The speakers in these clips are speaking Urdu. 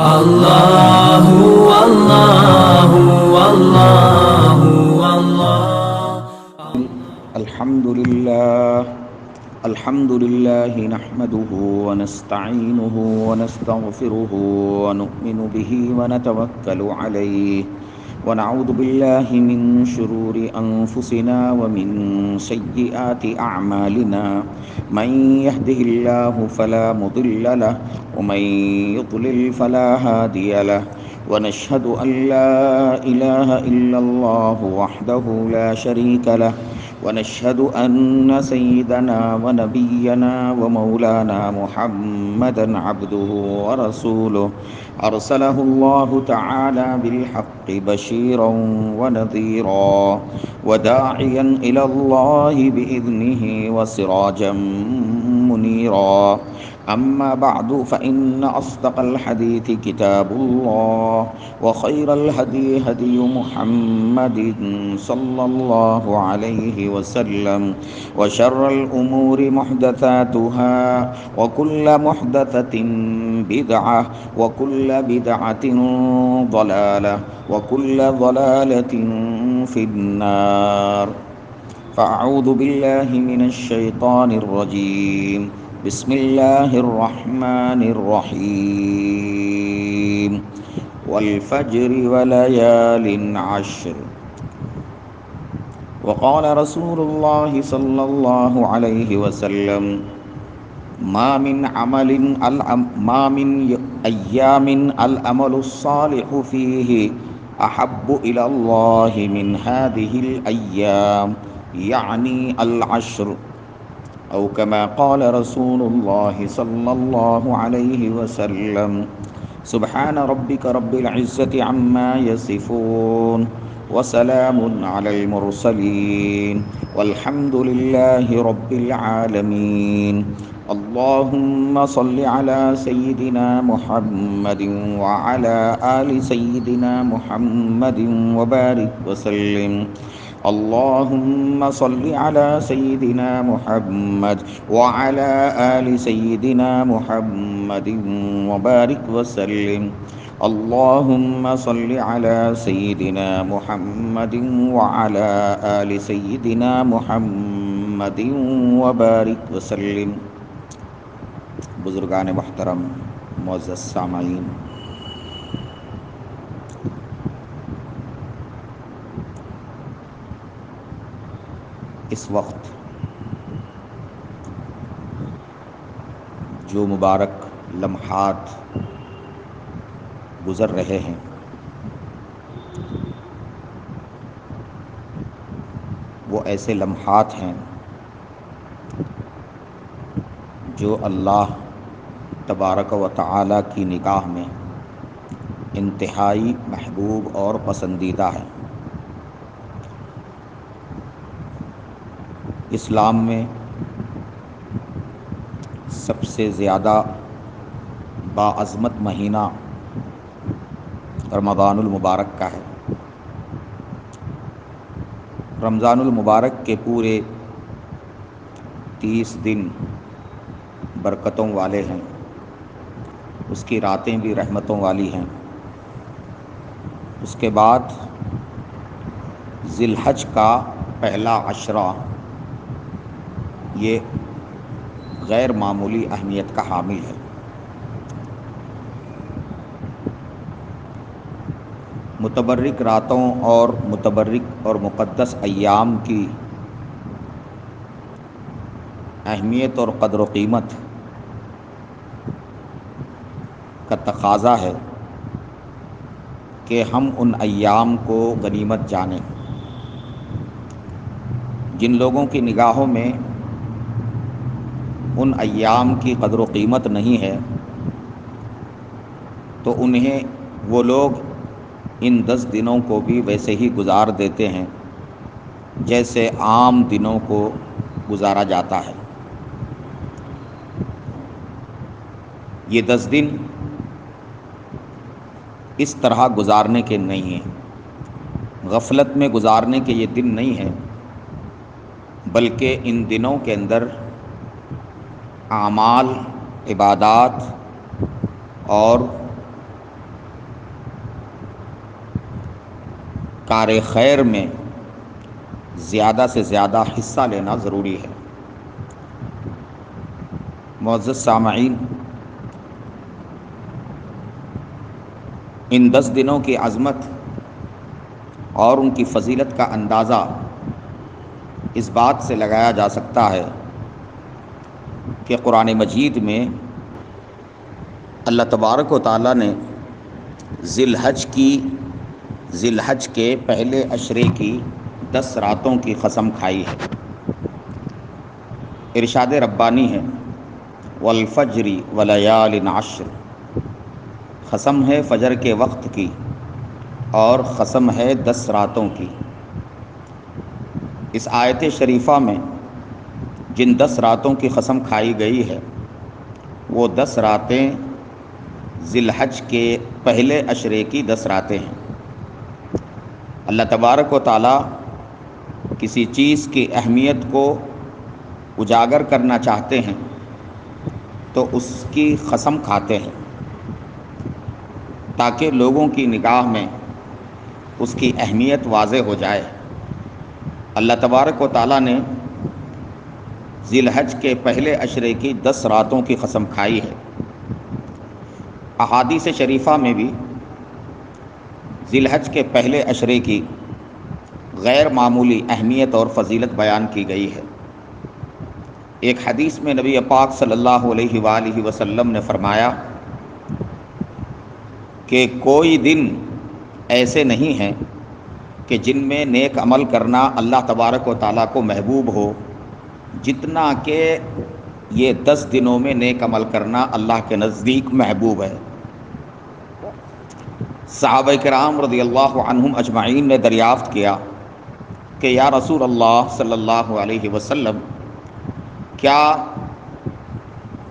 اللہ اللہ اللہ اللہ الحمد لله نحمده ونستعينه ونستغفره ونؤمن به ونتوكل عليه ونعوذ بالله من شرور أنفسنا ومن سيئات أعمالنا من يهده الله فلا مضل له ومن يضلل فلا هادي له ونشهد أن لا إله إلا الله وحده لا شريك له ونشهد أن سيدنا ونبينا ومولانا محمدا عبده ورسوله أرسله الله تعالى بالحق بشيرا ونذيرا وداعيا إلى الله بإذنه وسراجا منيرا أما بعد فإن أصدق الحديث كتاب الله وخير الهدي هدي محمد صلى الله عليه وسلم وشر الأمور محدثاتها وكل محدثة بدعة وكل بدعة ضلالة وكل ضلالة في النار فأعوذ بالله من الشيطان الرجيم بسم الله الرحمن الرحيم والفجر وليال عشر وقال رسول الله صلى الله عليه وسلم ما من أيام العمل الصالح فيه أحب إلى الله من هذه الأيام يعني العشر أو كما قال رسول الله صلى الله عليه وسلم سبحان ربك رب العزة عما يصفون وسلام على المرسلين والحمد لله رب العالمين اللهم صل على سيدنا محمد وعلى آل سيدنا محمد وبارك وسلم اللهم صل على سيدنا محمد وعلى آل سيدنا محمد وبارك وسلم اللهم صل على سيدنا محمد وعلى آل سيدنا محمد وبارك وسلم. بزرگان محترم، معزز سامعین، اس وقت جو مبارک لمحات گزر رہے ہیں وہ ایسے لمحات ہیں جو اللہ تبارک و تعالی کی نگاہ میں انتہائی محبوب اور پسندیدہ ہے. اسلام میں سب سے زیادہ باعظمت مہینہ رمضان المبارک کا ہے. رمضان المبارک کے پورے 30 دن برکتوں والے ہیں، اس کی راتیں بھی رحمتوں والی ہیں. اس کے بعد ذی الحج کا پہلا عشرہ یہ غیر معمولی اہمیت کا حامل ہے. متبرک راتوں اور متبرک اور مقدس ایام کی اہمیت اور قدر و قیمت کا تقاضا ہے کہ ہم ان ایام کو غنیمت جانیں. جن لوگوں کی نگاہوں میں ان ایام کی قدر و قیمت نہیں ہے تو انہیں وہ لوگ ان 10 دنوں کو بھی ویسے ہی گزار دیتے ہیں جیسے عام دنوں کو گزارا جاتا ہے. یہ 10 دن اس طرح گزارنے کے نہیں ہیں، غفلت میں گزارنے کے یہ دن نہیں ہیں، بلکہ ان دنوں کے اندر اعمال، عبادات اور کار خیر میں زیادہ سے زیادہ حصہ لینا ضروری ہے۔ معزز سامعین، ان 10 دنوں کی عظمت اور ان کی فضیلت کا اندازہ اس بات سے لگایا جا سکتا ہے کہ قرآن مجید میں اللہ تبارک و تعالیٰ نے ذی الحج کے پہلے عشرے کی 10 راتوں کی قسم کھائی ہے۔ ارشاد ربانی ہے والفجر ولیال عشر، قسم ہے فجر کے وقت کی اور قسم ہے 10 راتوں کی۔ اس آیت شریفہ میں جن 10 راتوں کی قسم کھائی گئی ہے وہ 10 راتیں ذی الحج کے پہلے عشرے کی 10 راتیں ہیں۔ اللہ تبارک و تعالیٰ کسی چیز کی اہمیت کو اجاگر کرنا چاہتے ہیں تو اس کی قسم کھاتے ہیں تاکہ لوگوں کی نگاہ میں اس کی اہمیت واضح ہو جائے۔ اللہ تبارک و تعالیٰ نے ذی الحج کے پہلے عشرے کی 10 راتوں کی قسم کھائی ہے۔ احادیث شریفہ میں بھی ذی الحج کے پہلے عشرے کی غیر معمولی اہمیت اور فضیلت بیان کی گئی ہے۔ ایک حدیث میں نبی پاک صلی اللہ علیہ وآلہ وسلم نے فرمایا کہ کوئی دن ایسے نہیں ہیں کہ جن میں نیک عمل کرنا اللہ تبارک و تعالیٰ کو محبوب ہو جتنا کہ یہ 10 دنوں میں نیک عمل کرنا اللہ کے نزدیک محبوب ہے۔ صحابہ کرام رضی اللہ عنہم اجمعین نے دریافت کیا کہ یا رسول اللہ صلی اللہ علیہ وسلم، کیا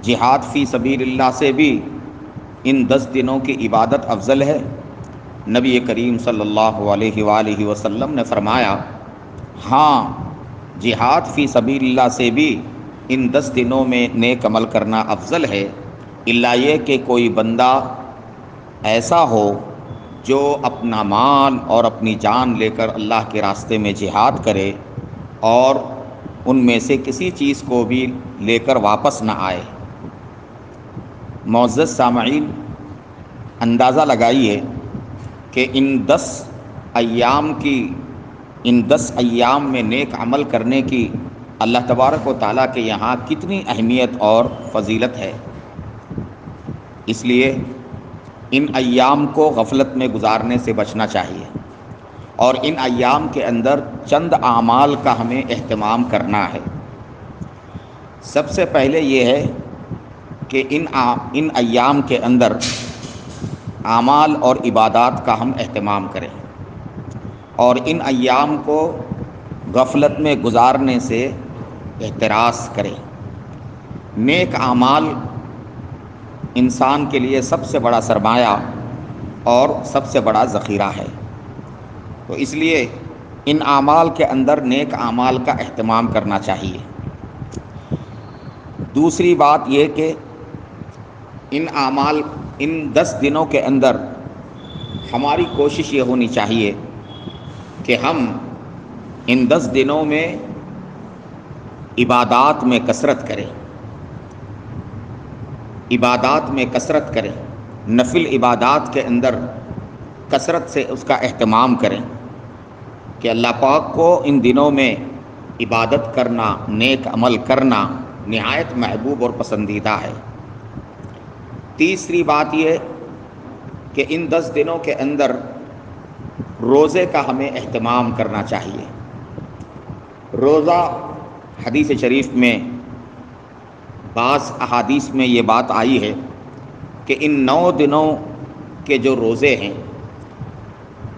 جہاد فی سبیل اللہ سے بھی ان 10 دنوں کی عبادت افضل ہے؟ نبی کریم صلی اللہ علیہ وآلہ وسلم نے فرمایا، ہاں، جہاد فی سبیل اللہ سے بھی ان 10 دنوں میں نیک عمل کرنا افضل ہے، الا یہ کہ کوئی بندہ ایسا ہو جو اپنا مال اور اپنی جان لے کر اللہ کے راستے میں جہاد کرے اور ان میں سے کسی چیز کو بھی لے کر واپس نہ آئے۔ معزز سامعین، اندازہ لگائیے کہ ان 10 ایام میں نیک عمل کرنے کی اللہ تبارک و تعالیٰ کے یہاں کتنی اہمیت اور فضیلت ہے۔ اس لیے ان ایام کو غفلت میں گزارنے سے بچنا چاہیے اور ان ایام کے اندر چند اعمال کا ہمیں اہتمام کرنا ہے۔ سب سے پہلے یہ ہے کہ ان ایام کے اندر اعمال اور عبادات کا ہم اہتمام کریں اور ان ایام کو غفلت میں گزارنے سے احتراز کریں۔ نیک اعمال انسان کے لیے سب سے بڑا سرمایہ اور سب سے بڑا ذخیرہ ہے، تو اس لیے ان اعمال کے اندر نیک اعمال کا اہتمام کرنا چاہیے۔ دوسری بات یہ کہ ان 10 دنوں کے اندر ہماری کوشش یہ ہونی چاہیے کہ ہم ان 10 دنوں میں عبادات میں کثرت کریں، نفل عبادات کے اندر کثرت سے اس کا اہتمام کریں کہ اللہ پاک کو ان دنوں میں عبادت کرنا، نیک عمل کرنا نہایت محبوب اور پسندیدہ ہے۔ تیسری بات یہ کہ ان 10 دنوں کے اندر روزے کا ہمیں اہتمام کرنا چاہیے۔ روزہ، حدیث شریف میں بعض احادیث میں یہ بات آئی ہے کہ ان 9 دنوں کے جو روزے ہیں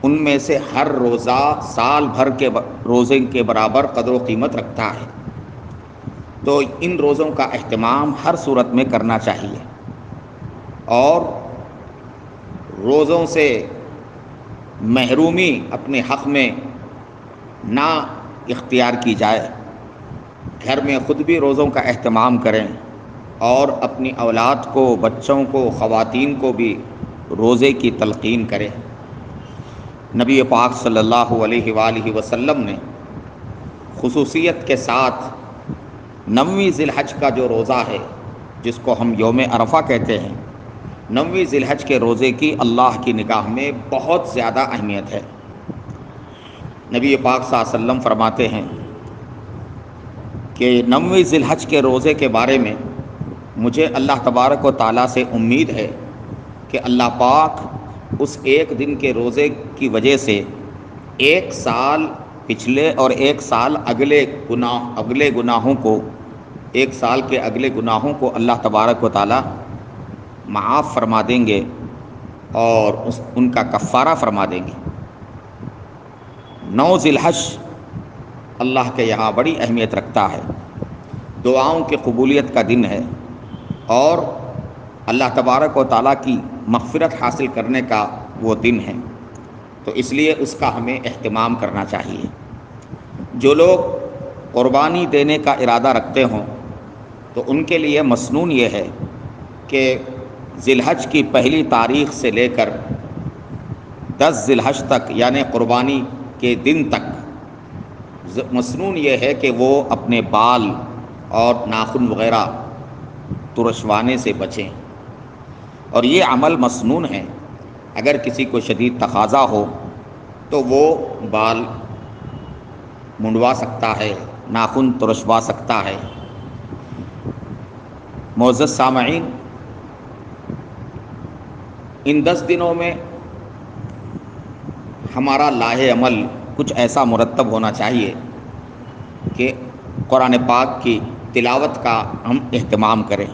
ان میں سے ہر روزہ سال بھر کے روزے کے برابر قدر و قیمت رکھتا ہے، تو ان روزوں کا اہتمام ہر صورت میں کرنا چاہیے اور روزوں سے محرومی اپنے حق میں نہ اختیار کی جائے۔ گھر میں خود بھی روزوں کا اہتمام کریں اور اپنی اولاد کو، بچوں کو، خواتین کو بھی روزے کی تلقین کریں۔ نبی پاک صلی اللہ علیہ وآلہ وسلم نے خصوصیت کے ساتھ 9ویں ذی الحج کا جو روزہ ہے، جس کو ہم یوم عرفہ کہتے ہیں، 9ویں ذی الحج کے روزے کی اللہ کی نگاہ میں بہت زیادہ اہمیت ہے۔ نبی پاک صلی اللہ علیہ وسلم فرماتے ہیں کہ 9ویں ذی الحج کے روزے کے بارے میں مجھے اللہ تبارک و تعالیٰ سے امید ہے کہ اللہ پاک اس ایک دن کے روزے کی وجہ سے 1 سال پچھلے اور 1 سال اگلے گناہوں کو 1 سال کے اگلے گناہوں کو اللہ تبارک و تعالیٰ معاف فرما دیں گے اور ان کا کفارہ فرما دیں گے۔ 9 ذی الحج اللہ کے یہاں بڑی اہمیت رکھتا ہے، دعاؤں کی قبولیت کا دن ہے اور اللہ تبارک و تعالیٰ کی مغفرت حاصل کرنے کا وہ دن ہے، تو اس لیے اس کا ہمیں اہتمام کرنا چاہیے۔ جو لوگ قربانی دینے کا ارادہ رکھتے ہوں تو ان کے لیے مسنون یہ ہے کہ ذی الحج کی پہلی تاریخ سے لے کر 10 ذی الحج تک، یعنی قربانی کے دن تک، مسنون یہ ہے کہ وہ اپنے بال اور ناخن وغیرہ ترشوانے سے بچیں، اور یہ عمل مسنون ہے۔ اگر کسی کو شدید تقاضا ہو تو وہ بال منڈوا سکتا ہے، ناخن ترشوا سکتا ہے۔ معزز سامعین، ان 10 دنوں میں ہمارا لاہ عمل کچھ ایسا مرتب ہونا چاہیے کہ قرآن پاک کی تلاوت کا ہم اہتمام کریں۔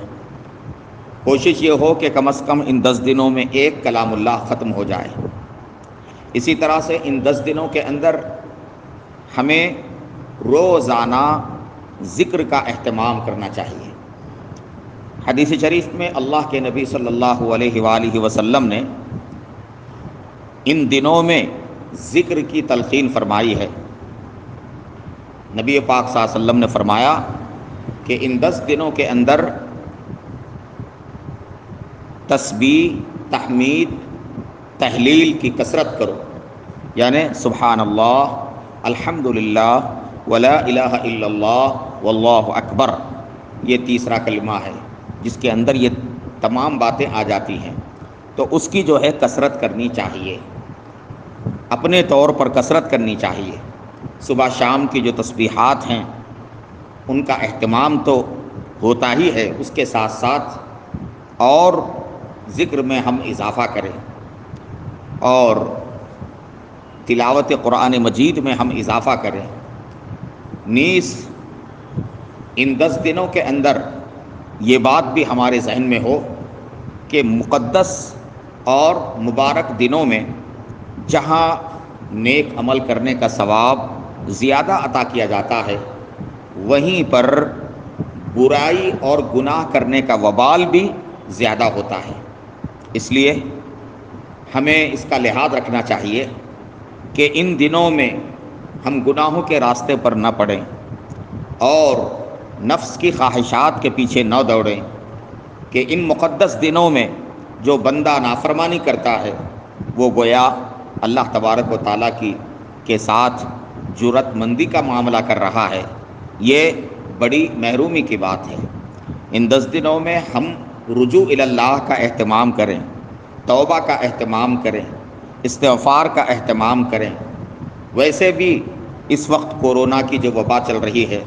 کوشش یہ ہو کہ کم از کم ان 10 دنوں میں ایک کلام اللہ ختم ہو جائے۔ اسی طرح سے ان 10 دنوں کے اندر ہمیں روزانہ ذکر کا اہتمام کرنا چاہیے۔ حدیث شریف میں اللہ کے نبی صلی اللہ علیہ وآلہ وسلم نے ان دنوں میں ذکر کی تلقین فرمائی ہے۔ نبی پاک صلی اللہ علیہ وسلم نے فرمایا کہ ان 10 دنوں کے اندر تسبیح، تحمید، تحلیل کی کثرت کرو، یعنی سبحان اللہ، الحمدللہ، ولا الہ الا اللہ، واللہ اکبر، یہ تیسرا کلمہ ہے جس کے اندر یہ تمام باتیں آ جاتی ہیں، تو اس کی جو ہے کثرت کرنی چاہیے، اپنے طور پر کثرت کرنی چاہیے۔ صبح شام کی جو تسبیحات ہیں ان کا اہتمام تو ہوتا ہی ہے، اس کے ساتھ ساتھ اور ذکر میں ہم اضافہ کریں اور تلاوت قرآن مجید میں ہم اضافہ کریں۔ نیز ان 10 دنوں کے اندر یہ بات بھی ہمارے ذہن میں ہو کہ مقدس اور مبارک دنوں میں جہاں نیک عمل کرنے کا ثواب زیادہ عطا کیا جاتا ہے، وہیں پر برائی اور گناہ کرنے کا وبال بھی زیادہ ہوتا ہے۔ اس لیے ہمیں اس کا لحاظ رکھنا چاہیے کہ ان دنوں میں ہم گناہوں کے راستے پر نہ پڑیں اور نفس کی خواہشات کے پیچھے نہ دوڑیں، کہ ان مقدس دنوں میں جو بندہ نافرمانی کرتا ہے وہ گویا اللہ تبارک و تعالیٰ کے ساتھ جرأت مندی کا معاملہ کر رہا ہے۔ یہ بڑی محرومی کی بات ہے۔ ان 10 دنوں میں ہم رجوع الی اللہ کا اہتمام کریں، توبہ کا اہتمام کریں، استغفار کا اہتمام کریں۔ ویسے بھی اس وقت کورونا کی جو وبا چل رہی ہے،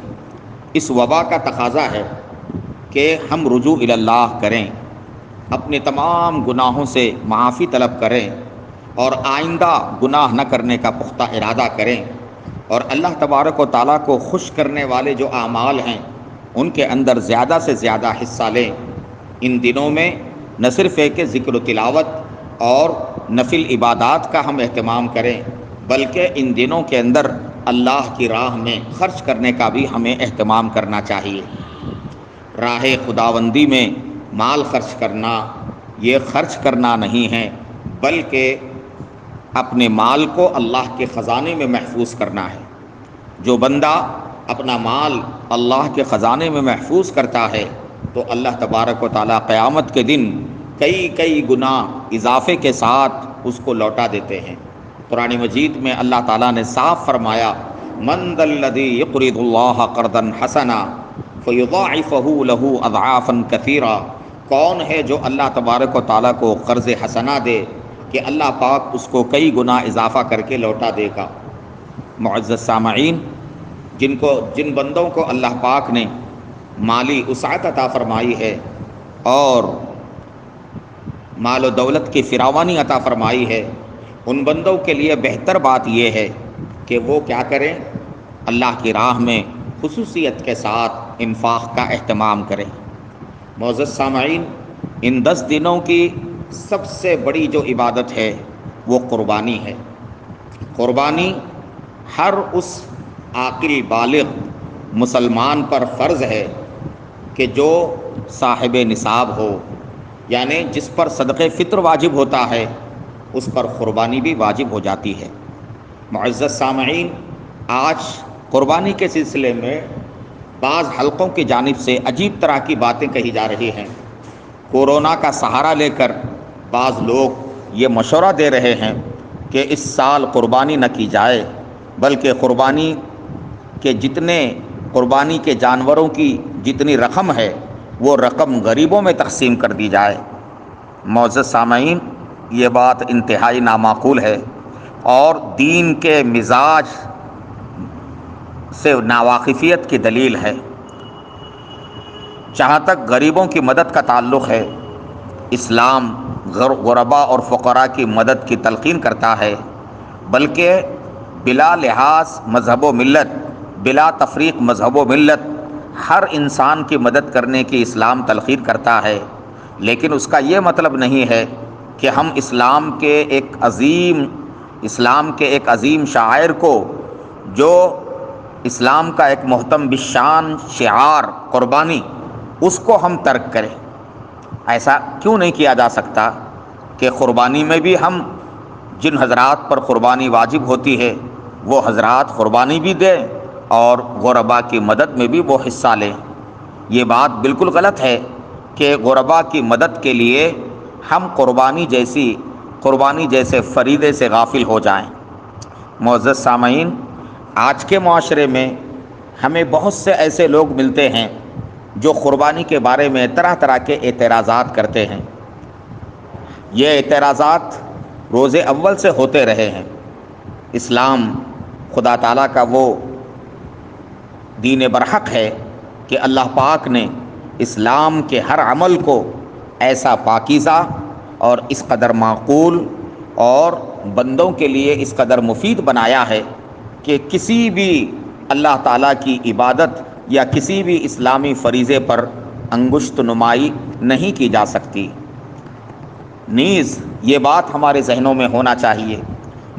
اس وبا کا تقاضا ہے کہ ہم رجوع الی اللہ کریں، اپنے تمام گناہوں سے معافی طلب کریں اور آئندہ گناہ نہ کرنے کا پختہ ارادہ کریں، اور اللہ تبارک و تعالیٰ کو خوش کرنے والے جو اعمال ہیں ان کے اندر زیادہ سے زیادہ حصہ لیں۔ ان دنوں میں نہ صرف ہے کہ ذکر و تلاوت اور نفل عبادات کا ہم اہتمام کریں، بلکہ ان دنوں کے اندر اللہ کی راہ میں خرچ کرنے کا بھی ہمیں اہتمام کرنا چاہیے۔ راہ خداوندی میں مال خرچ کرنا یہ خرچ کرنا نہیں ہے، بلکہ اپنے مال کو اللہ کے خزانے میں محفوظ کرنا ہے۔ جو بندہ اپنا مال اللہ کے خزانے میں محفوظ کرتا ہے تو اللہ تبارک و تعالیٰ قیامت کے دن کئی گنا اضافے کے ساتھ اس کو لوٹا دیتے ہیں۔ قرآن مجید میں اللہ تعالیٰ نے صاف فرمایا من ذا الذی یقرض اللہ قرضا حسنا فیضاعفہ لہ اضعافا کثیرا، کون ہے جو اللہ تبارک و تعالیٰ کو قرض حسنا دے کہ اللہ پاک اس کو کئی گنا اضافہ کر کے لوٹا دے گا۔ معزز سامعین، جن بندوں کو اللہ پاک نے مالی وسعت عطا فرمائی ہے اور مال و دولت کی فراوانی عطا فرمائی ہے، ان بندوں کے لیے بہتر بات یہ ہے کہ وہ کیا کریں، اللہ کی راہ میں خصوصیت کے ساتھ انفاق کا اہتمام کریں۔ معزز سامعین، ان 10 دنوں کی سب سے بڑی جو عبادت ہے وہ قربانی ہے۔ قربانی ہر اس عاقل بالغ مسلمان پر فرض ہے کہ جو صاحب نصاب ہو، یعنی جس پر صدقہ فطر واجب ہوتا ہے، اس پر قربانی بھی واجب ہو جاتی ہے۔ معزز سامعین، آج قربانی کے سلسلے میں بعض حلقوں کی جانب سے عجیب طرح کی باتیں کہی جا رہی ہیں۔ کورونا کا سہارا لے کر بعض لوگ یہ مشورہ دے رہے ہیں کہ اس سال قربانی نہ کی جائے، بلکہ قربانی کے جانوروں کی جتنی رقم ہے وہ رقم غریبوں میں تقسیم کر دی جائے۔ معزز سامعین، یہ بات انتہائی نامعقول ہے اور دین کے مزاج سے ناواقفیت کی دلیل ہے۔ جہاں تک غریبوں کی مدد کا تعلق ہے، اسلام غربا اور فقراء کی مدد کی تلقین کرتا ہے، بلکہ بلا لحاظ مذہب و ملت، بلا تفریق مذہب و ملت، ہر انسان کی مدد کرنے کی اسلام تلقین کرتا ہے۔ لیکن اس کا یہ مطلب نہیں ہے کہ ہم اسلام کے ایک عظیم شاعر کو، جو اسلام کا ایک محتم بالشان شعار قربانی، اس کو ہم ترک کریں۔ ایسا کیوں نہیں کیا جا سکتا کہ قربانی میں بھی ہم جن حضرات پر قربانی واجب ہوتی ہے وہ حضرات قربانی بھی دیں اور غربا کی مدد میں بھی وہ حصہ لیں۔ یہ بات بالکل غلط ہے کہ غربا کی مدد کے لیے ہم قربانی جیسے فریضے سے غافل ہو جائیں۔ معزز سامعین، آج کے معاشرے میں ہمیں بہت سے ایسے لوگ ملتے ہیں جو قربانی کے بارے میں طرح طرح کے اعتراضات کرتے ہیں۔ یہ اعتراضات روز اول سے ہوتے رہے ہیں۔ اسلام خدا تعالیٰ کا وہ دین برحق ہے کہ اللہ پاک نے اسلام کے ہر عمل کو ایسا پاکیزہ اور اس قدر معقول اور بندوں کے لیے اس قدر مفید بنایا ہے کہ کسی بھی اللہ تعالیٰ کی عبادت یا کسی بھی اسلامی فریضے پر انگشت نمائی نہیں کی جا سکتی۔ نیز یہ بات ہمارے ذہنوں میں ہونا چاہیے۔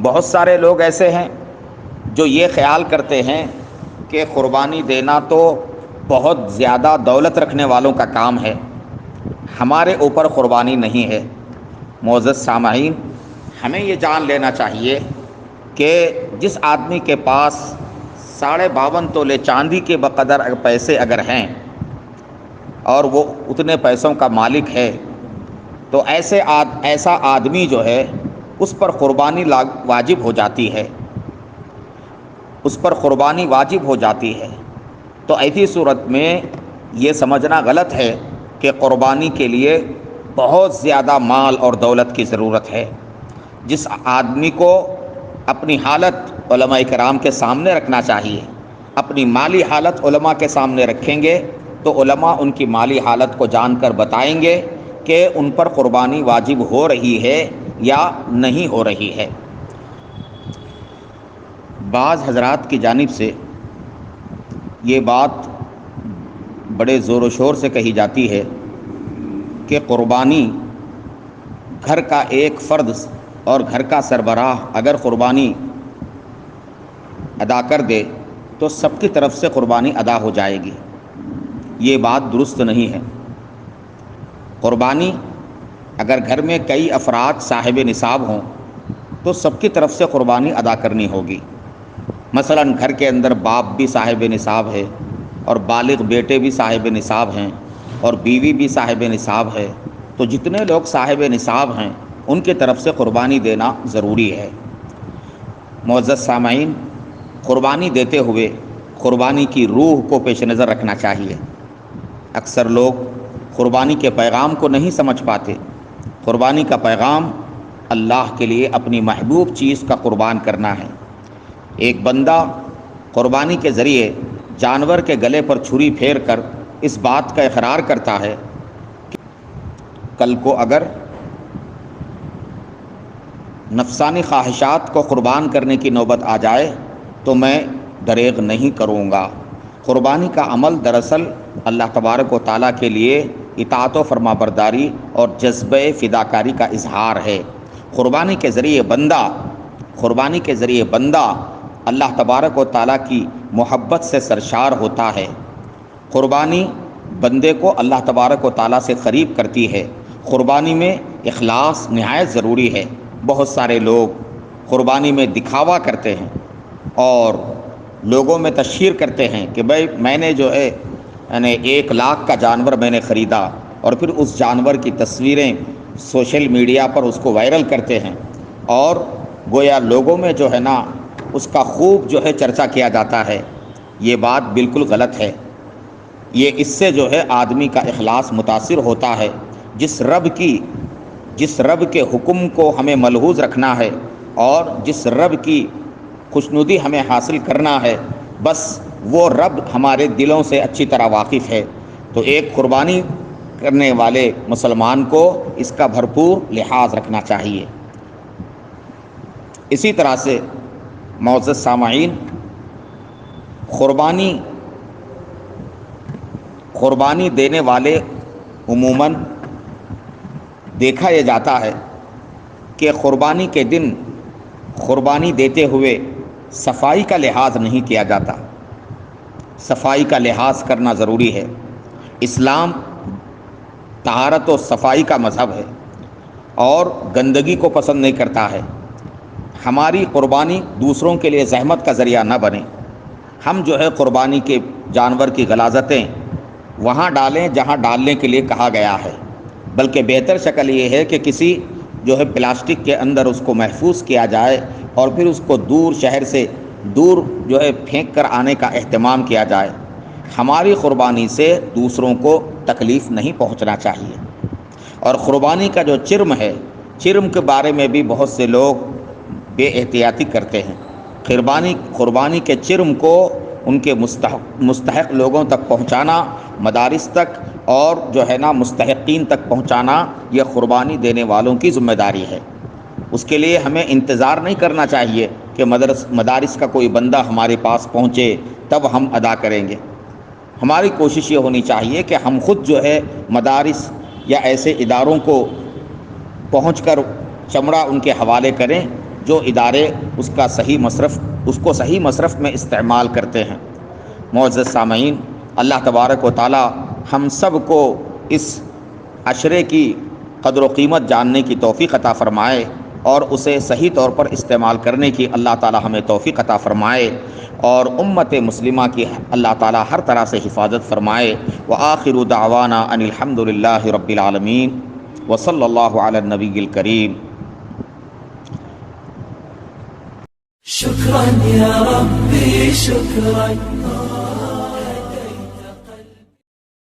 بہت سارے لوگ ایسے ہیں جو یہ خیال کرتے ہیں کہ قربانی دینا تو بہت زیادہ دولت رکھنے والوں کا کام ہے، ہمارے اوپر قربانی نہیں ہے۔ معزز سامعین، ہمیں یہ جان لینا چاہیے کہ جس آدمی کے پاس 52.5 تولے چاندی کے بقدر پیسے اگر ہیں اور وہ اتنے پیسوں کا مالک ہے، تو ایسا آدمی جو ہے اس پر قربانی واجب ہو جاتی ہے، اس پر قربانی واجب ہو جاتی ہے۔ تو ایسی صورت میں یہ سمجھنا غلط ہے کہ قربانی کے لیے بہت زیادہ مال اور دولت کی ضرورت ہے۔ جس آدمی کو اپنی حالت علماء کرام کے سامنے رکھنا چاہیے، اپنی مالی حالت علماء کے سامنے رکھیں گے تو علماء ان کی مالی حالت کو جان کر بتائیں گے کہ ان پر قربانی واجب ہو رہی ہے یا نہیں ہو رہی ہے۔ بعض حضرات کی جانب سے یہ بات بڑے زور و شور سے کہی جاتی ہے کہ قربانی گھر کا ایک فرد اور گھر کا سربراہ اگر قربانی ادا کر دے تو سب کی طرف سے قربانی ادا ہو جائے گی۔ یہ بات درست نہیں ہے۔ قربانی اگر گھر میں کئی افراد صاحب نصاب ہوں تو سب کی طرف سے قربانی ادا کرنی ہوگی۔ مثلا گھر کے اندر باپ بھی صاحب نصاب ہے اور بالغ بیٹے بھی صاحب نصاب ہیں اور بیوی بھی صاحب نصاب ہے، تو جتنے لوگ صاحب نصاب ہیں ان کی طرف سے قربانی دینا ضروری ہے۔ معزز سامعین، قربانی دیتے ہوئے قربانی کی روح کو پیش نظر رکھنا چاہیے۔ اکثر لوگ قربانی کے پیغام کو نہیں سمجھ پاتے۔ قربانی کا پیغام اللہ کے لیے اپنی محبوب چیز کا قربان کرنا ہے۔ ایک بندہ قربانی کے ذریعے جانور کے گلے پر چھری پھیر کر اس بات کا اقرار کرتا ہے کہ کل کو اگر نفسانی خواہشات کو قربان کرنے کی نوبت آ جائے تو میں دریغ نہیں کروں گا۔ قربانی کا عمل دراصل اللہ تبارک و تعالیٰ کے لیے اطاعت و فرما برداری اور جذبہ فداکاری کا اظہار ہے۔ قربانی کے ذریعے بندہ اللہ تبارک و تعالیٰ کی محبت سے سرشار ہوتا ہے۔ قربانی بندے کو اللہ تبارک و تعالیٰ سے قریب کرتی ہے۔ قربانی میں اخلاص نہایت ضروری ہے۔ بہت سارے لوگ قربانی میں دکھاوا کرتے ہیں اور لوگوں میں تشہیر کرتے ہیں کہ بھائی میں نے جو ہے یعنی 1 لاکھ کا جانور میں نے خریدا، اور پھر اس جانور کی تصویریں سوشل میڈیا پر اس کو وائرل کرتے ہیں اور گویا لوگوں میں جو ہے نا اس کا خوب جو ہے چرچا کیا جاتا ہے۔ یہ بات بالکل غلط ہے۔ یہ اس سے جو ہے آدمی کا اخلاص متاثر ہوتا ہے۔ جس رب کے حکم کو ہمیں ملحوظ رکھنا ہے اور جس رب کی خوشنودی ہمیں حاصل کرنا ہے، بس وہ رب ہمارے دلوں سے اچھی طرح واقف ہے۔ تو ایک قربانی کرنے والے مسلمان کو اس کا بھرپور لحاظ رکھنا چاہیے۔ اسی طرح سے معزز سامعین، قربانی دینے والے عموماً دیکھا یہ جاتا ہے کہ قربانی کے دن قربانی دیتے ہوئے صفائی کا لحاظ نہیں کیا جاتا۔ صفائی کا لحاظ کرنا ضروری ہے۔ اسلام طہارت و صفائی کا مذہب ہے اور گندگی کو پسند نہیں کرتا ہے۔ ہماری قربانی دوسروں کے لیے زحمت کا ذریعہ نہ بنے۔ ہم جو ہے قربانی کے جانور کی غلاظتیں وہاں ڈالیں جہاں ڈالنے کے لیے کہا گیا ہے، بلکہ بہتر شکل یہ ہے کہ کسی جو ہے پلاسٹک کے اندر اس کو محفوظ کیا جائے اور پھر اس کو شہر سے دور جو ہے پھینک کر آنے کا اہتمام کیا جائے۔ ہماری قربانی سے دوسروں کو تکلیف نہیں پہنچنا چاہیے۔ اور قربانی کا جو چرم ہے، چرم کے بارے میں بھی بہت سے لوگ بے احتیاطی کرتے ہیں۔ قربانی کے چرم کو ان کے مستحق لوگوں تک پہنچانا، مدارس تک اور جو ہے نا مستحقین تک پہنچانا، یہ قربانی دینے والوں کی ذمہ داری ہے۔ اس کے لیے ہمیں انتظار نہیں کرنا چاہیے کہ مدارس کا کوئی بندہ ہمارے پاس پہنچے تب ہم ادا کریں گے۔ ہماری کوشش یہ ہونی چاہیے کہ ہم خود جو ہے مدارس یا ایسے اداروں کو پہنچ کر چمڑا ان کے حوالے کریں جو ادارے اس کو صحیح مصرف میں استعمال کرتے ہیں۔ معزز سامعین، اللہ تبارک و تعالی ہم سب کو اس عشرے کی قدر و قیمت جاننے کی توفیق عطا فرمائے اور اسے صحیح طور پر استعمال کرنے کی اللہ تعالی ہمیں توفیق عطا فرمائے، اور امت مسلمہ کی اللہ تعالی ہر طرح سے حفاظت فرمائے۔ وآخر دعوانا ان الحمد للہ رب العالمین وصلی اللہ علی النبی الکریم۔ شكرا يا ربي شكرا